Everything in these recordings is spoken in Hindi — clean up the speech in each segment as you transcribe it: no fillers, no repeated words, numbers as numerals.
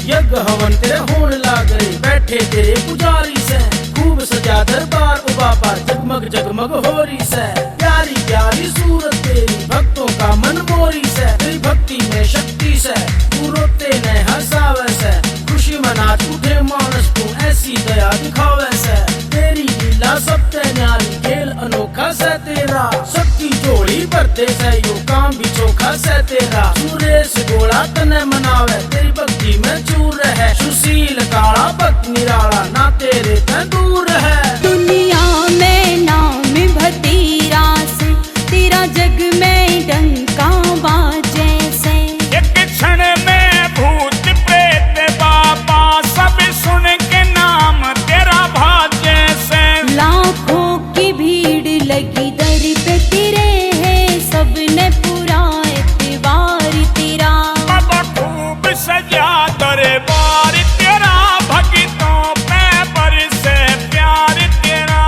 यज्ञ हवन तेरे होने लाग रे, बैठे तेरे पुजारी से, खूब सजा दरबार ओ बाबा, जगमग जगमग हो रही से। प्यारी प्यारी सूरत तेरी, भक्तों का मन मोरी से, तेरी भक्ति में शक्ति से, तू रोते न हंसावे से, खुशी मना उठे मानस तू ऐसी दया दिखावे से। तेरी लीला सबसे न्यारी, खेल अनोखा से तेरा, सबकी जोड़ी भरते से यो काम भी चोखा से तेरा। सुरेश गोला तने मनावे, तेरी भक्ति में चूर है, सुशील काला भक्त निराला, ना तेरे ते दूर है। दुनिया में नाम भतीरा से, तेरा जग में डंका बाजे से। एक क्षण में भूत प्रेत बाबा सब सुन के नाम तेरा भाजे से। लाखों की भीड़ लगी दर पे तेरे है, सबने पूरा एतबार तेरा। बाबा खूब सजा दरबार तेरा, भक्तों पे बरसे प्यार तेरा।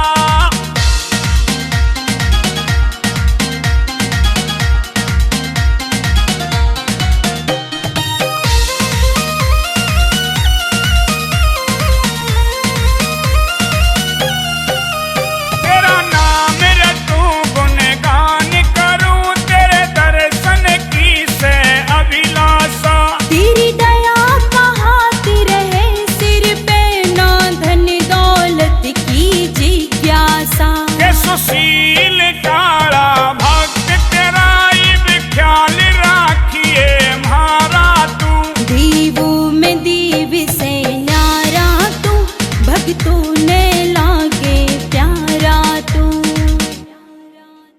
तेरा नाम रटूं गुणगान करूं, तेरे दर्शन की से अभिलाषा। तेरी दया बहाती रहे सिर पे, ना धन दौलत की जिज्ञासा। के सुशील काला भक्त तेरा इब ख्याल राखिए म्हारा तू। दीवों में दीव से न्यारा तू, भक्तों ने